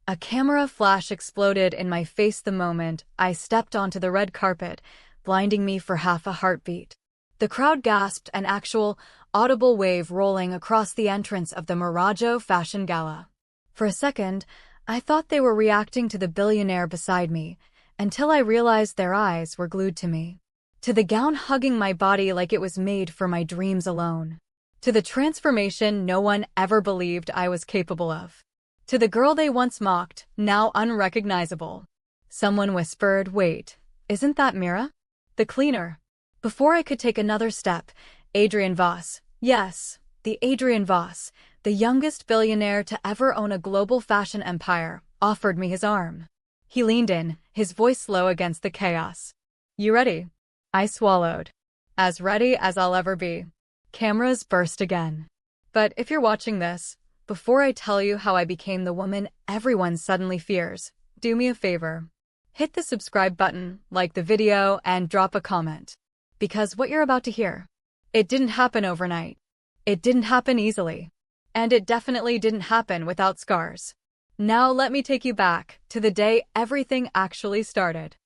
A camera flash exploded in my face the moment I stepped onto the red carpet, blinding me for half a heartbeat. The crowd gasped, an actual, audible wave rolling across the entrance of the Miraggio Fashion Gala. For a second, I thought they were reacting to the billionaire beside me, until I realized their eyes were glued to me. To the gown hugging my body like it was made for my dreams alone. To the transformation no one ever believed I was capable of. To the girl they once mocked, now unrecognizable. Someone whispered, "Wait, isn't that Mira? The cleaner?" Before I could take another step, Adrian Voss, yes, the Adrian Voss, the youngest billionaire to ever own a global fashion empire, offered me his arm. He leaned in, his voice low against the chaos. "You ready?" I swallowed. "As ready as I'll ever be." Cameras burst again. But if you're watching this, before I tell you how I became the woman everyone suddenly fears, do me a favor. Hit the subscribe button, like the video, and drop a comment. Because what you're about to hear, it didn't happen overnight. It didn't happen easily. And it definitely didn't happen without scars. Now let me take you back to the day everything actually started.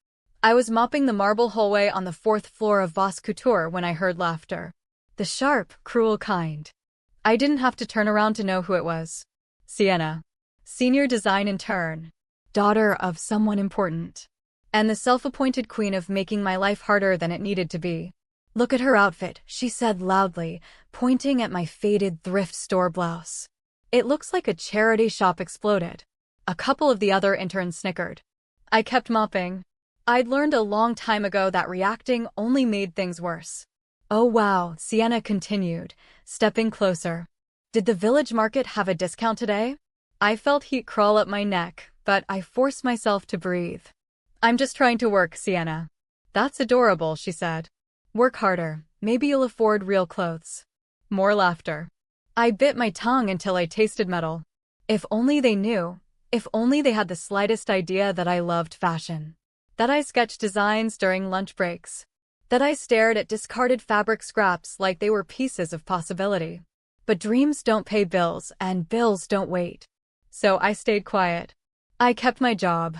I was mopping the marble hallway on the 4th floor of Voss Couture when I heard laughter. The sharp, cruel kind. I didn't have to turn around to know who it was. Sienna. Senior design intern. Daughter of someone important. And the self-appointed queen of making my life harder than it needed to be. "Look at her outfit," she said loudly, pointing at my faded thrift store blouse. "It looks like a charity shop exploded." A couple of the other interns snickered. I kept mopping. I'd learned a long time ago that reacting only made things worse. "Oh wow," Sienna continued, stepping closer. "Did the village market have a discount today?" I felt heat crawl up my neck, but I forced myself to breathe. "I'm just trying to work, Sienna." "That's adorable," she said. "Work harder, maybe you'll afford real clothes." More laughter. I bit my tongue until I tasted metal. If only they knew, if only they had the slightest idea that I loved fashion. That I sketched designs during lunch breaks. That I stared at discarded fabric scraps like they were pieces of possibility. But dreams don't pay bills, and bills don't wait. So I stayed quiet. I kept my job.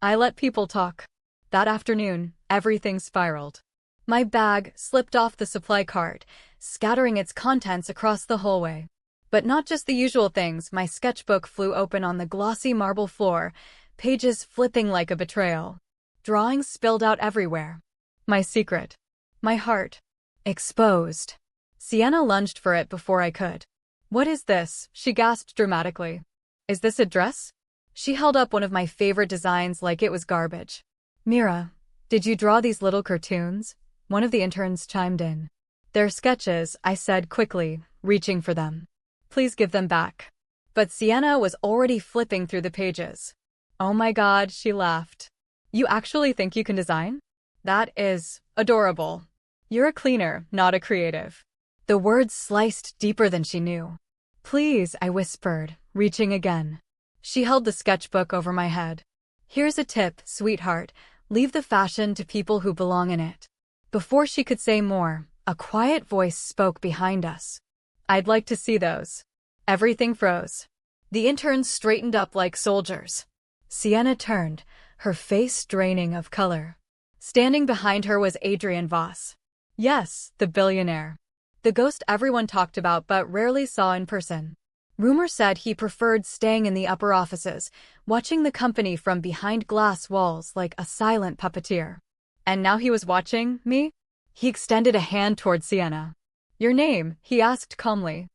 I let people talk. That afternoon, everything spiraled. My bag slipped off the supply cart, scattering its contents across the hallway. But not just the usual things. My sketchbook flew open on the glossy marble floor, pages flipping like a betrayal. Drawings spilled out everywhere. My secret. My heart. Exposed. Sienna lunged for it before I could. "What is this?" she gasped dramatically. "Is this a dress?" She held up one of my favorite designs like it was garbage. "Mira, did you draw these little cartoons?" One of the interns chimed in. "They're sketches," I said quickly, reaching for them. "Please give them back." But Sienna was already flipping through the pages. "Oh my God," she laughed. "You actually think you can design? That is adorable. You're a cleaner, not a creative." The words sliced deeper than she knew. "Please," I whispered, reaching again. She held the sketchbook over my head. "Here's a tip, sweetheart. Leave the fashion to people who belong in it." Before she could say more, a quiet voice spoke behind us. "I'd like to see those." Everything froze. The interns straightened up like soldiers. Sienna turned, her face draining of color. Standing behind her was Adrian Voss. Yes, the billionaire. The ghost everyone talked about but rarely saw in person. Rumor said he preferred staying in the upper offices, watching the company from behind glass walls like a silent puppeteer. And now he was watching me? He extended a hand toward Sienna. "Your name?" he asked calmly.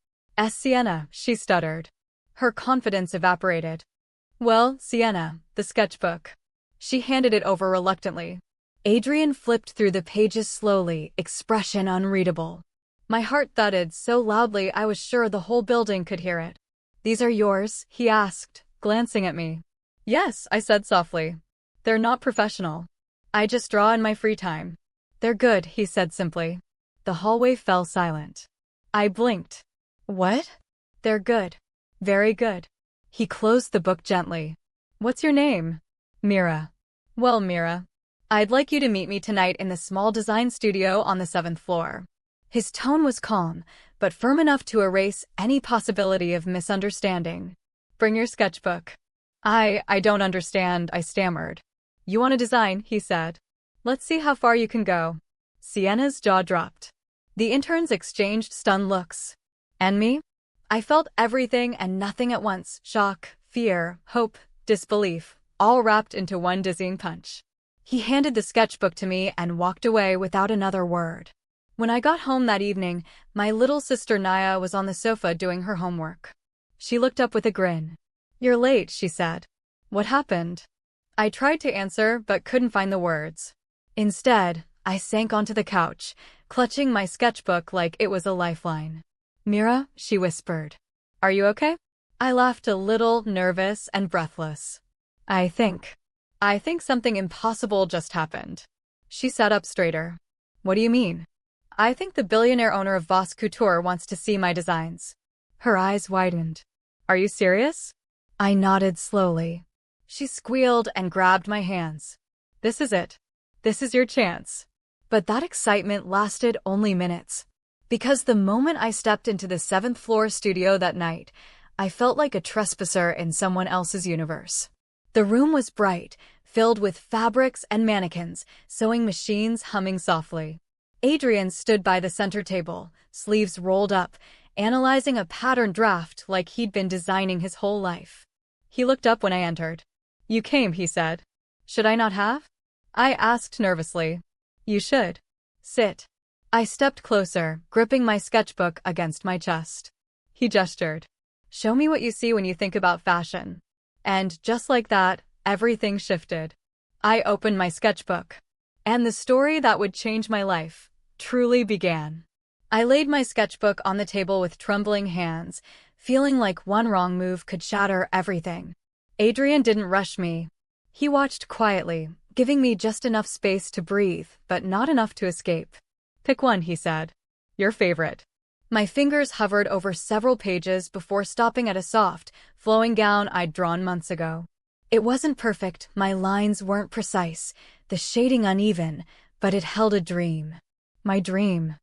Sienna," she stuttered. Her confidence evaporated. "Well, Sienna, the sketchbook." She handed it over reluctantly. Adrian flipped through the pages slowly, expression unreadable. My heart thudded so loudly I was sure the whole building could hear it. "These are yours?" he asked, glancing at me. "Yes," I said softly. "They're not professional. I just draw in my free time." "They're good," he said simply. The hallway fell silent. I blinked. "What?" "They're good. Very good." He closed the book gently. "What's your name?" "Mira." "Well, Mira, I'd like you to meet me tonight in the small design studio on the 7th floor." His tone was calm, but firm enough to erase any possibility of misunderstanding. "Bring your sketchbook." I don't understand, I stammered. You want to design, he said. Let's see how far you can go. Sienna's jaw dropped. The interns exchanged stunned looks. And me? I felt everything and nothing at once. Shock, fear, hope, disbelief, all wrapped into one dizzying punch. He handed the sketchbook to me and walked away without another word. When I got home that evening, my little sister Naya was on the sofa doing her homework. She looked up with a grin. You're late, she said. What happened? I tried to answer but couldn't find the words. Instead, I sank onto the couch, clutching my sketchbook like it was a lifeline. Mira, she whispered. Are you okay? I laughed a little, nervous and breathless. I think something impossible just happened. She sat up straighter. What do you mean? I think the billionaire owner of Voss Couture wants to see my designs. Her eyes widened. Are you serious? I nodded slowly. She squealed and grabbed my hands. This is it. This is your chance. But that excitement lasted only minutes. Because the moment I stepped into the 7th floor studio that night, I felt like a trespasser in someone else's universe. The room was bright, filled with fabrics and mannequins, sewing machines humming softly. Adrian stood by the center table, sleeves rolled up, analyzing a pattern draft like he'd been designing his whole life. He looked up when I entered. You came, he said. Should I not have? I asked nervously. You should. Sit. I stepped closer, gripping my sketchbook against my chest. He gestured. Show me what you see when you think about fashion. And just like that, everything shifted. I opened my sketchbook. And the story that would change my life truly began. I laid my sketchbook on the table with trembling hands, feeling like one wrong move could shatter everything. Adrian didn't rush me. He watched quietly, giving me just enough space to breathe, but not enough to escape. Pick one, he said. Your favorite. My fingers hovered over several pages before stopping at a soft, flowing gown I'd drawn months ago. It wasn't perfect, my lines weren't precise, the shading uneven, but it held a dream. My dream.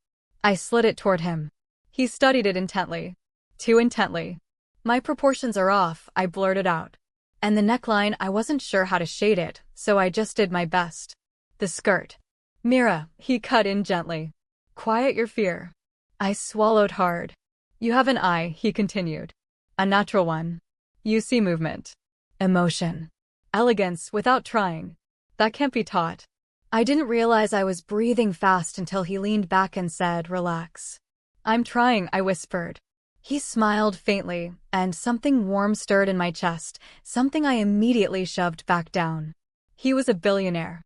I slid it toward him. He studied it intently. Too intently. My proportions are off, I blurted out. And the neckline, I wasn't sure how to shade it, so I just did my best. The skirt. Mira, he cut in gently. Quiet your fear. I swallowed hard. You have an eye, he continued. A natural one. You see movement. Emotion. Elegance without trying. That can't be taught. I didn't realize I was breathing fast until he leaned back and said, Relax. I'm trying, I whispered. He smiled faintly, and something warm stirred in my chest, something I immediately shoved back down. He was a billionaire.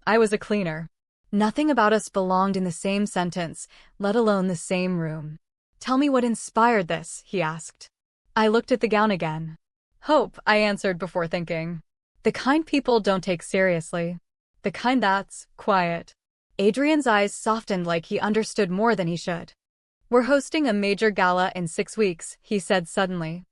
I was a cleaner. Nothing about us belonged in the same sentence, let alone the same room. Tell me what inspired this, he asked. I looked at the gown again. Hope, I answered before thinking. The kind people don't take seriously. The kind that's quiet. Adrian's eyes softened like he understood more than he should. We're hosting a major gala in 6 weeks, he said suddenly.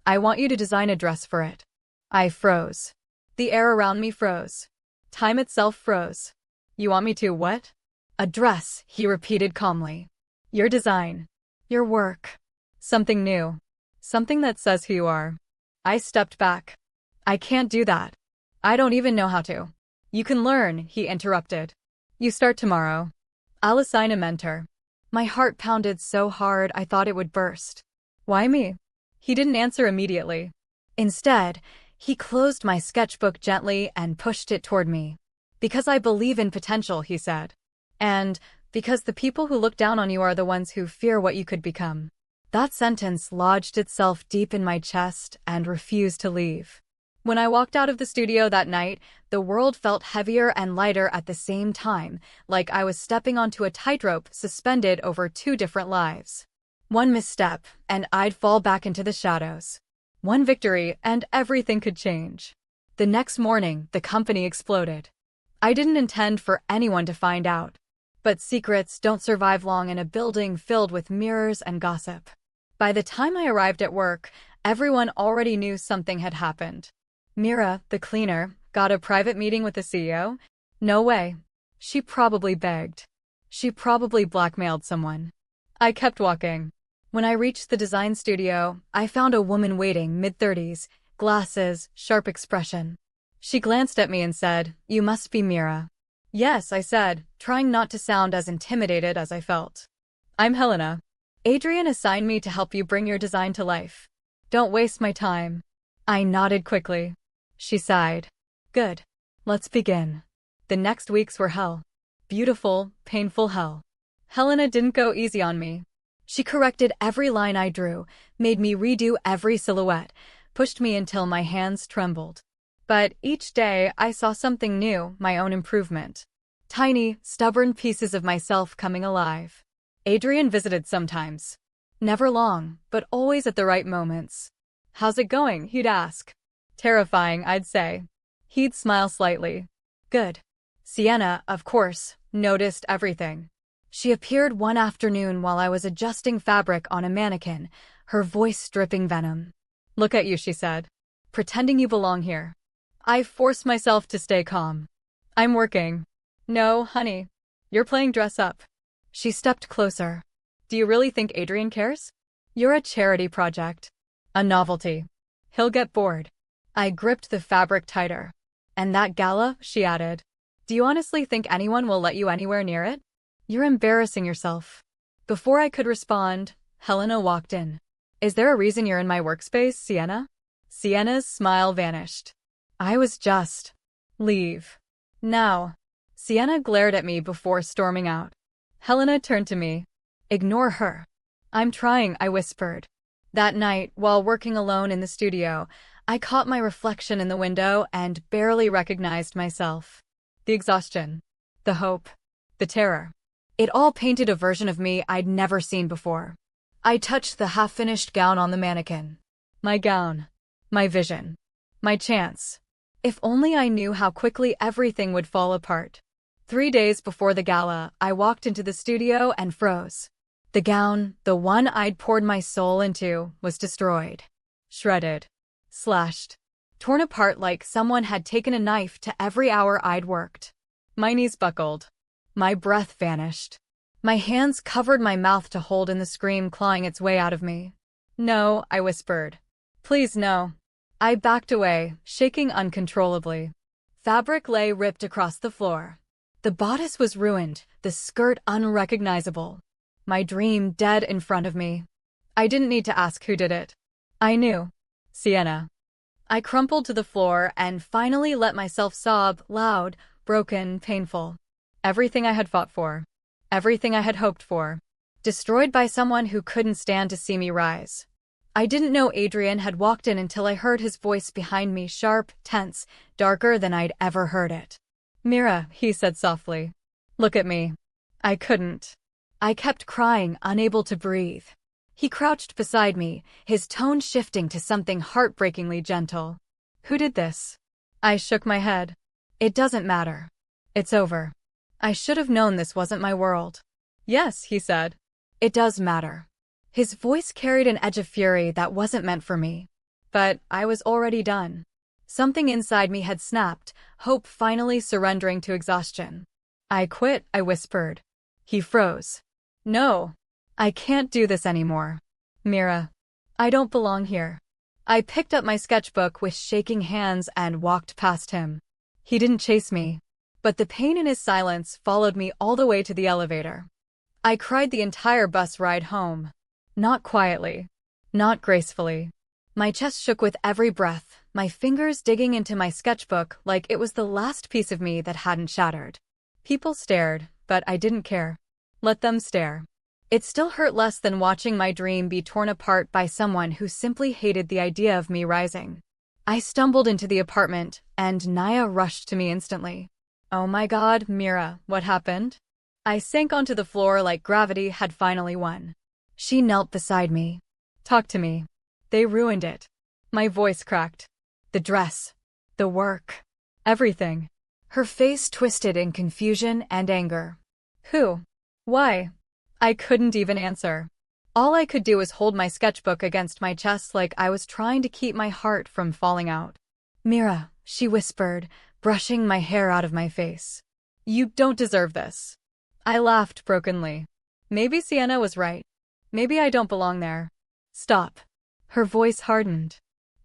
I want you to design a dress for it. I froze. The air around me froze. Time itself froze. You want me to what? A dress, he repeated calmly. Your design. Your work. Something new. Something that says who you are. I stepped back. I can't do that. I don't even know how to. You can learn, he interrupted. You start tomorrow. I'll assign a mentor. My heart pounded so hard I thought it would burst. Why me? He didn't answer immediately. Instead, he closed my sketchbook gently and pushed it toward me. Because I believe in potential, he said. And because the people who look down on you are the ones who fear what you could become. That sentence lodged itself deep in my chest and refused to leave. When I walked out of the studio that night, the world felt heavier and lighter at the same time, like I was stepping onto a tightrope suspended over 2 different lives. One misstep, and I'd fall back into the shadows. One victory, and everything could change. The next morning, the company exploded. I didn't intend for anyone to find out. But secrets don't survive long in a building filled with mirrors and gossip. By the time I arrived at work, everyone already knew something had happened. Mira, the cleaner, got a private meeting with the CEO? No way. She probably begged. She probably blackmailed someone. I kept walking. When I reached the design studio, I found a woman waiting, mid-30s, glasses, sharp expression. She glanced at me and said, "You must be Mira." "Yes," I said, trying not to sound as intimidated as I felt. "I'm Helena. Adrian assigned me to help you bring your design to life. Don't waste my time." I nodded quickly. She sighed. "Good. Let's begin." The next weeks were hell. Beautiful, painful hell. Helena didn't go easy on me. She corrected every line I drew, made me redo every silhouette, pushed me until my hands trembled. But each day I saw something new, my own improvement. Tiny, stubborn pieces of myself coming alive. Adrian visited sometimes. Never long, but always at the right moments. "How's it going?" he'd ask. "Terrifying," I'd say. He'd smile slightly. "Good." Sienna, of course, noticed everything. She appeared one afternoon while I was adjusting fabric on a mannequin, her voice dripping venom. "Look at you," she said. "Pretending you belong here." I forced myself to stay calm. "I'm working." "No, honey. You're playing dress up." She stepped closer. "Do you really think Adrian cares? You're a charity project. A novelty. He'll get bored." I gripped the fabric tighter. "And that gala," she added. "Do you honestly think anyone will let you anywhere near it? You're embarrassing yourself." Before I could respond, Helena walked in. "Is there a reason you're in my workspace, Sienna?" Sienna's smile vanished. I was just. "Leave. Now." Sienna glared at me before storming out. Helena turned to me. "Ignore her." "I'm trying," I whispered. That night, while working alone in the studio, I caught my reflection in the window and barely recognized myself. The exhaustion. The hope. The terror. It all painted a version of me I'd never seen before. I touched the half-finished gown on the mannequin. My gown. My vision. My chance. If only I knew how quickly everything would fall apart. 3 days before the gala, I walked into the studio and froze. The gown, the one I'd poured my soul into, was destroyed. Shredded. Slashed. Torn apart like someone had taken a knife to every hour I'd worked. My knees buckled. My breath vanished. My hands covered my mouth to hold in the scream clawing its way out of me. "No," I whispered. "Please, no." I backed away, shaking uncontrollably. Fabric lay ripped across the floor. The bodice was ruined, the skirt unrecognizable. My dream dead in front of me. I didn't need to ask who did it. I knew. Sienna. I crumpled to the floor and finally let myself sob, loud, broken, painful. Everything I had fought for. Everything I had hoped for. Destroyed by someone who couldn't stand to see me rise. I didn't know Adrian had walked in until I heard his voice behind me, sharp, tense, darker than I'd ever heard it. "Mira," he said softly. "Look at me." I couldn't. I kept crying, unable to breathe. He crouched beside me, his tone shifting to something heartbreakingly gentle. "Who did this?" I shook my head. "It doesn't matter. It's over." I should have known this wasn't my world. "Yes," he said. "It does matter." His voice carried an edge of fury that wasn't meant for me. But I was already done. Something inside me had snapped, hope finally surrendering to exhaustion. "I quit," I whispered. He froze. "No. I can't do this anymore. Mira. I don't belong here." I picked up my sketchbook with shaking hands and walked past him. He didn't chase me. But the pain in his silence followed me all the way to the elevator. I cried the entire bus ride home. Not quietly. Not gracefully. My chest shook with every breath, my fingers digging into my sketchbook like it was the last piece of me that hadn't shattered. People stared, but I didn't care. Let them stare. It still hurt less than watching my dream be torn apart by someone who simply hated the idea of me rising. I stumbled into the apartment, and Naya rushed to me instantly. "Oh my God, Mira, what happened?" I sank onto the floor like gravity had finally won. She knelt beside me. "Talk to me." "They ruined it." My voice cracked. "The dress. The work. Everything." Her face twisted in confusion and anger. "Who? Why?" I couldn't even answer. All I could do was hold my sketchbook against my chest like I was trying to keep my heart from falling out. "Mira," she whispered, brushing my hair out of my face. "You don't deserve this." I laughed brokenly. Maybe Sienna was right. Maybe I don't belong there. "Stop." Her voice hardened.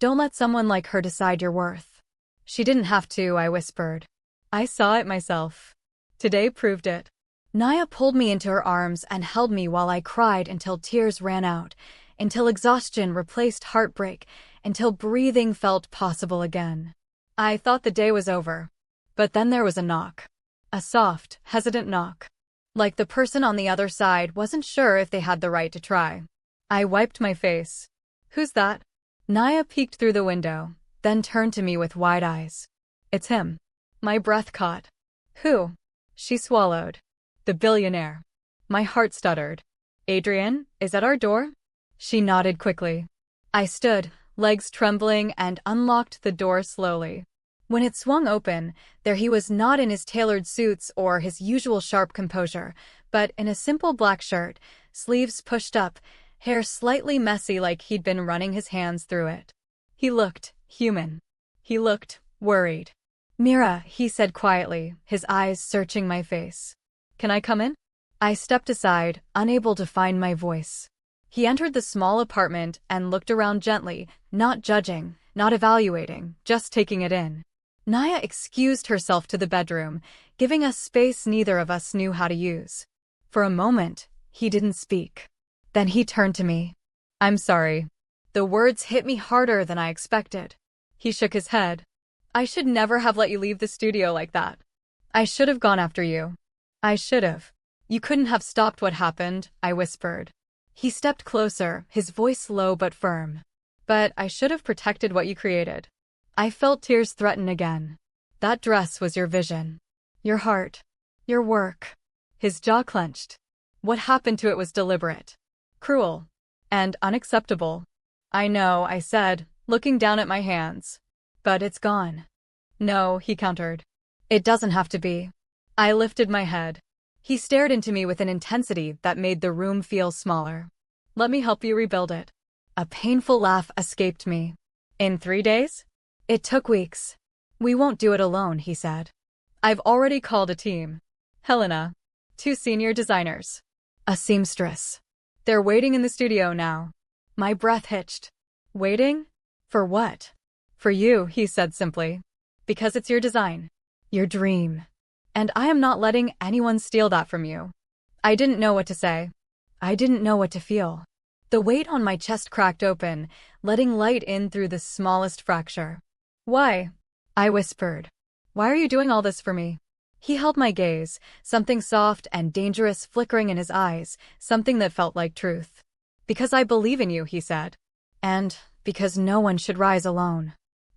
Don't let someone like her decide your worth. She didn't have to, I whispered. I saw it myself. Today proved it. Naya pulled me into her arms and held me while I cried until tears ran out, until exhaustion replaced heartbreak, until breathing felt possible again. I thought the day was over. But then there was a knock. A soft, hesitant knock. Like the person on the other side wasn't sure if they had the right to try. I wiped my face. Who's that? Naya peeked through the window, then turned to me with wide eyes. It's him. My breath caught. Who? She swallowed. The billionaire. My heart stuttered. Adrian, is at our door? She nodded quickly. I stood, legs trembling, and unlocked the door slowly. When it swung open, there he was, not in his tailored suits or his usual sharp composure, but in a simple black shirt, sleeves pushed up, hair slightly messy like he'd been running his hands through it. He looked human. He looked worried. Mira, he said quietly, his eyes searching my face. Can I come in? I stepped aside, unable to find my voice. He entered the small apartment and looked around gently, not judging, not evaluating, just taking it in. Naya excused herself to the bedroom, giving us space neither of us knew how to use. For a moment, he didn't speak. Then he turned to me. I'm sorry. The words hit me harder than I expected. He shook his head. I should never have let you leave the studio like that. I should have gone after you. I should have. You couldn't have stopped what happened, I whispered. He stepped closer, his voice low but firm. But I should have protected what you created. I felt tears threaten again. That dress was your vision. Your heart. Your work. His jaw clenched. What happened to it was deliberate. Cruel. And unacceptable. I know, I said, looking down at my hands. But it's gone. No, he countered. It doesn't have to be. I lifted my head. He stared into me with an intensity that made the room feel smaller. Let me help you rebuild it. A painful laugh escaped me. In 3 days? It took weeks. We won't do it alone, he said. I've already called a team. Helena. 2 senior designers. A seamstress. They're waiting in the studio now. My breath hitched. Waiting? For what? For you, he said simply. Because it's your design. Your dream. And I am not letting anyone steal that from you. I didn't know what to say. I didn't know what to feel. The weight on my chest cracked open, letting light in through the smallest fracture. Why? I whispered. Why are you doing all this for me? He held my gaze, something soft and dangerous flickering in his eyes, something that felt like truth. Because I believe in you, he said. And because no one should rise alone.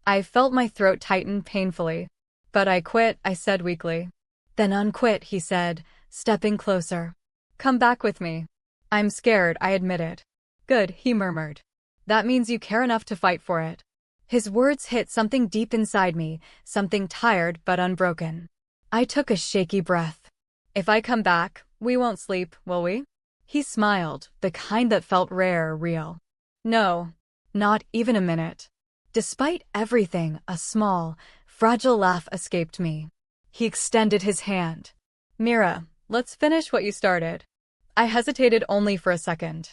I felt my throat tighten painfully. But I quit, I said weakly. Then unquit, he said, stepping closer. Come back with me. I'm scared, I admitted. Good, he murmured. That means you care enough to fight for it. His words hit something deep inside me, something tired but unbroken. I took a shaky breath. If I come back, we won't sleep, will we? He smiled, the kind that felt rare, real. No, not even a minute. Despite everything, a small, fragile laugh escaped me. He extended his hand. Mira, let's finish what you started. I hesitated only for a second.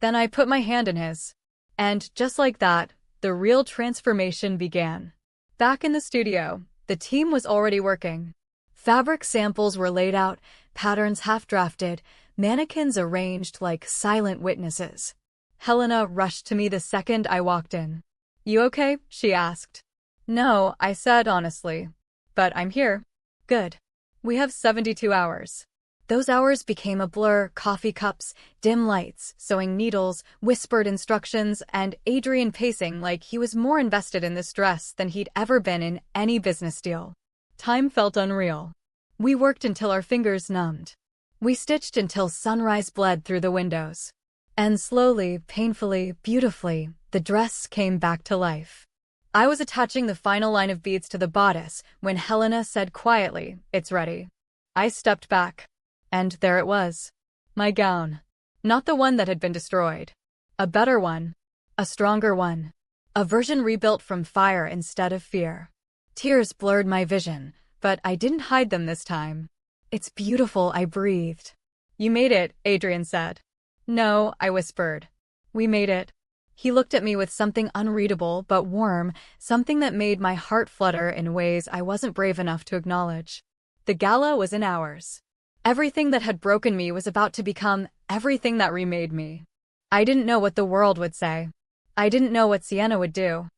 Then I put my hand in his. And just like that, the real transformation began. Back in the studio, the team was already working. Fabric samples were laid out, patterns half-drafted, mannequins arranged like silent witnesses. Helena rushed to me the second I walked in. You okay? She asked. No, I said honestly. But I'm here. Good. We have 72 hours. Those hours became a blur, coffee cups, dim lights, sewing needles, whispered instructions, and Adrian pacing like he was more invested in this dress than he'd ever been in any business deal. Time felt unreal. We worked until our fingers numbed. We stitched until sunrise bled through the windows. And slowly, painfully, beautifully, the dress came back to life. I was attaching the final line of beads to the bodice when Helena said quietly, "It's ready." I stepped back. And there it was. My gown. Not the one that had been destroyed. A better one. A stronger one. A version rebuilt from fire instead of fear. Tears blurred my vision, but I didn't hide them this time. It's beautiful, I breathed. You made it, Adrian said. No, I whispered. We made it He looked at me with something unreadable but warm, something that made my heart flutter in ways I wasn't brave enough to acknowledge. The gala was in hours. Everything that had broken me was about to become everything that remade me. I didn't know what the world would say. I didn't know what Sienna would do.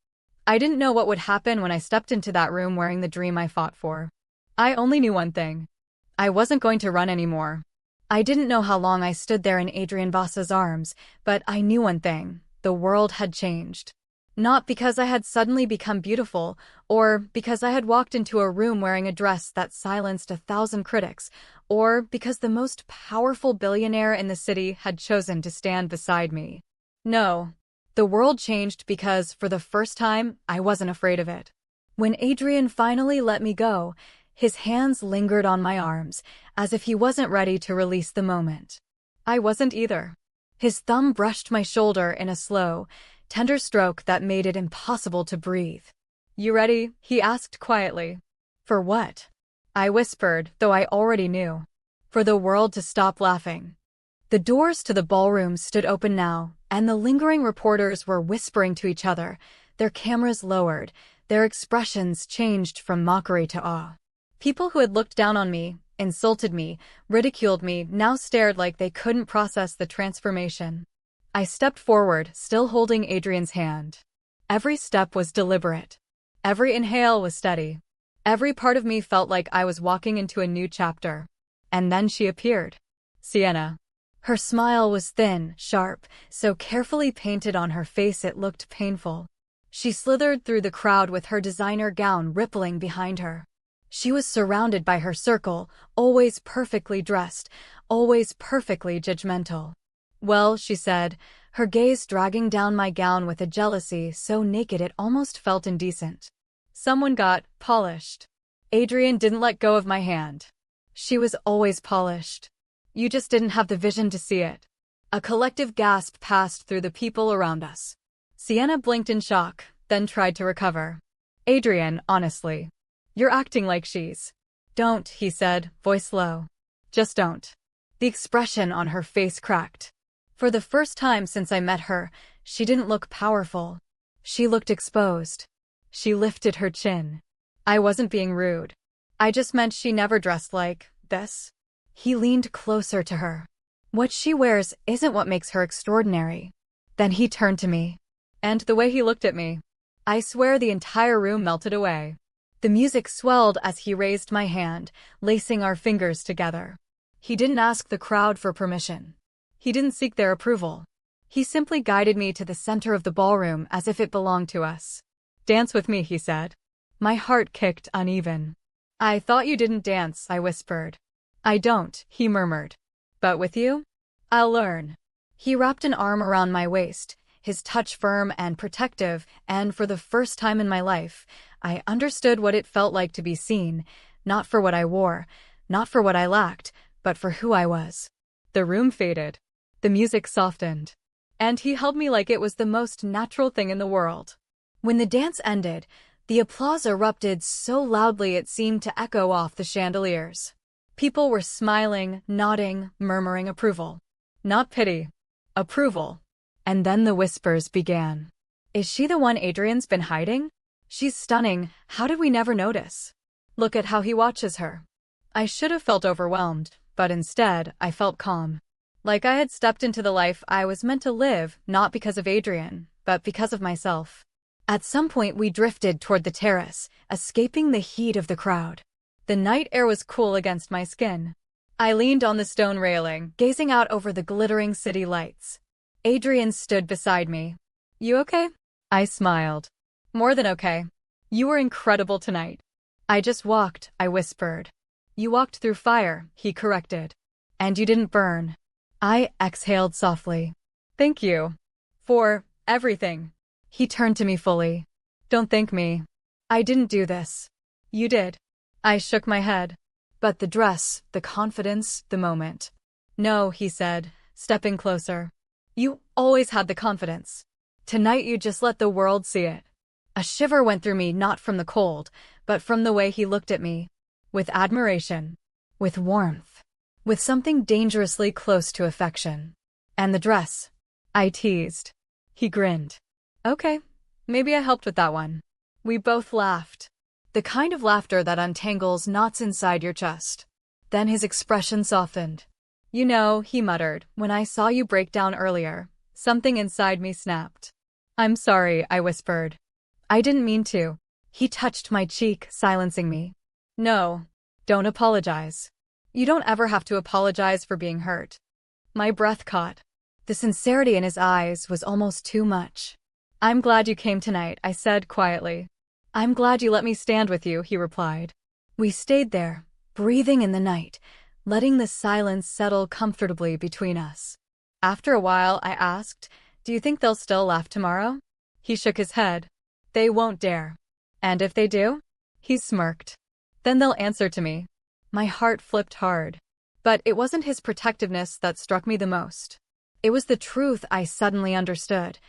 I didn't know what would happen when I stepped into that room wearing the dream I fought for. I only knew one thing. I wasn't going to run anymore. I didn't know how long I stood there in Adrian Voss's arms, but I knew one thing. The world had changed. Not because I had suddenly become beautiful, or because I had walked into a room wearing a dress that silenced 1,000 critics, or because the most powerful billionaire in the city had chosen to stand beside me. No. The world changed because, for the first time, I wasn't afraid of it. When Adrian finally let me go, his hands lingered on my arms, as if he wasn't ready to release the moment. I wasn't either. His thumb brushed my shoulder in a slow, tender stroke that made it impossible to breathe. "You ready?" he asked quietly. "For what?" I whispered, though I already knew. "For the world to stop laughing." The doors to the ballroom stood open now, and the lingering reporters were whispering to each other, their cameras lowered, their expressions changed from mockery to awe. People who had looked down on me, insulted me, ridiculed me, now stared like they couldn't process the transformation. I stepped forward, still holding Adrian's hand. Every step was deliberate. Every inhale was steady. Every part of me felt like I was walking into a new chapter. And then she appeared. Sienna. Her smile was thin, sharp, so carefully painted on her face it looked painful. She slithered through the crowd with her designer gown rippling behind her. She was surrounded by her circle, always perfectly dressed, always perfectly judgmental. "Well," she said, her gaze dragging down my gown with a jealousy so naked it almost felt indecent. "Someone got polished." Adrian didn't let go of my hand. "She was always polished. You just didn't have the vision to see it." A collective gasp passed through the people around us. Sienna blinked in shock, then tried to recover. "Adrian, honestly. You're acting like she's." "Don't," he said, voice low. "Just don't." The expression on her face cracked. For the first time since I met her, she didn't look powerful. She looked exposed. She lifted her chin. I wasn't being rude. I just meant she never dressed like this. He leaned closer to her. "What she wears isn't what makes her extraordinary." Then he turned to me. And the way he looked at me, I swear the entire room melted away. The music swelled as he raised my hand, lacing our fingers together. He didn't ask the crowd for permission. He didn't seek their approval. He simply guided me to the center of the ballroom as if it belonged to us. "Dance with me," he said. My heart kicked uneven. "I thought you didn't dance," I whispered. "I don't," he murmured. "But with you? I'll learn." He wrapped an arm around my waist, his touch firm and protective, and for the first time in my life, I understood what it felt like to be seen, not for what I wore, not for what I lacked, but for who I was. The room faded. The music softened. And he held me like it was the most natural thing in the world. When the dance ended, the applause erupted so loudly it seemed to echo off the chandeliers. People were smiling, nodding, murmuring approval. Not pity. Approval. And then the whispers began. "Is she the one Adrian's been hiding? She's stunning, how did we never notice? Look at how he watches her." I should have felt overwhelmed, but instead, I felt calm. Like I had stepped into the life I was meant to live, not because of Adrian, but because of myself. At some point we drifted toward the terrace, escaping the heat of the crowd. The night air was cool against my skin. I leaned on the stone railing, gazing out over the glittering city lights. Adrian stood beside me. "You okay?" I smiled. "More than okay. You were incredible tonight." "I just walked," I whispered. "You walked through fire," he corrected. "And you didn't burn." I exhaled softly. "Thank you. For everything." He turned to me fully. "Don't thank me. I didn't do this. You did." I shook my head. "But the dress, the confidence, the moment." "No," he said, stepping closer. "You always had the confidence. Tonight you just let the world see it." A shiver went through me, not from the cold, but from the way he looked at me. With admiration. With warmth. With something dangerously close to affection. "And the dress?" I teased. He grinned. Okay, maybe I helped with that one. We both laughed. The kind of laughter that untangles knots inside your chest. Then his expression softened. You know, he muttered, when I saw you break down earlier, something inside me snapped. I'm sorry, I whispered. I didn't mean to. He touched my cheek, silencing me. No, don't apologize. You don't ever have to apologize for being hurt. My breath caught. The sincerity in his eyes was almost too much. I'm glad you came tonight, I said quietly. I'm glad you let me stand with you, he replied. We stayed there, breathing in the night, letting the silence settle comfortably between us. After a while, I asked, do you think they'll still laugh tomorrow? He shook his head. They won't dare. And if they do? He smirked. Then they'll answer to me. My heart flipped hard. But it wasn't his protectiveness that struck me the most. It was the truth I suddenly understood.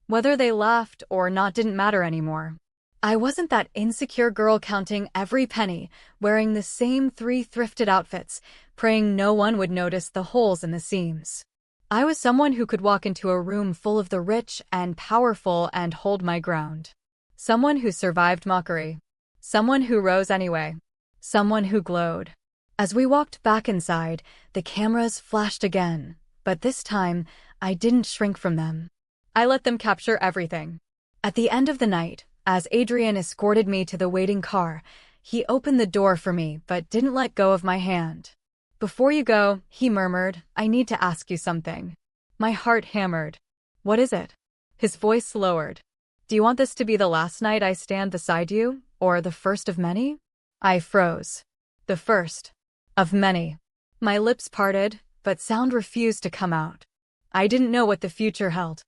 Whether they laughed or not didn't matter anymore. I wasn't that insecure girl counting every penny, wearing the same 3 thrifted outfits, praying no one would notice the holes in the seams. I was someone who could walk into a room full of the rich and powerful and hold my ground. Someone who survived mockery. Someone who rose anyway. Someone who glowed. As we walked back inside, the cameras flashed again, but this time, I didn't shrink from them. I let them capture everything. At the end of the night, as Adrian escorted me to the waiting car, he opened the door for me but didn't let go of my hand. Before you go, he murmured, I need to ask you something. My heart hammered. What is it? His voice lowered. Do you want this to be the last night I stand beside you, or the first of many? I froze. The first of many. My lips parted, but sound refused to come out. I didn't know what the future held.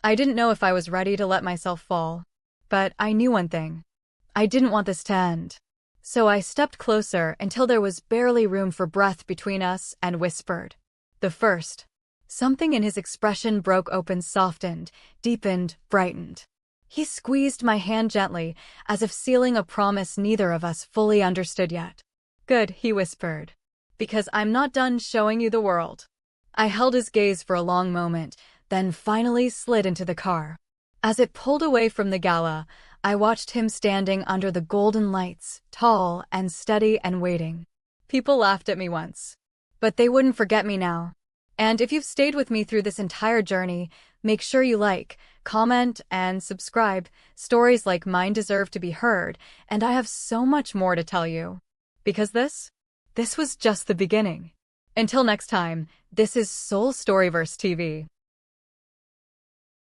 I didn't know if I was ready to let myself fall. But I knew one thing. I didn't want this to end. So I stepped closer until there was barely room for breath between us and whispered. The first. Something in his expression broke open, softened, deepened, brightened. He squeezed my hand gently, as if sealing a promise neither of us fully understood yet. Good, he whispered. Because I'm not done showing you the world. I held his gaze for a long moment, then finally slid into the car. As it pulled away from the gala, I watched him standing under the golden lights, tall and steady and waiting. People laughed at me once. But they wouldn't forget me now. And if you've stayed with me through this entire journey, make sure you like, comment, and subscribe. Stories like mine deserve to be heard, and I have so much more to tell you. Because this was just the beginning. Until next time, this is StoryVerse TV.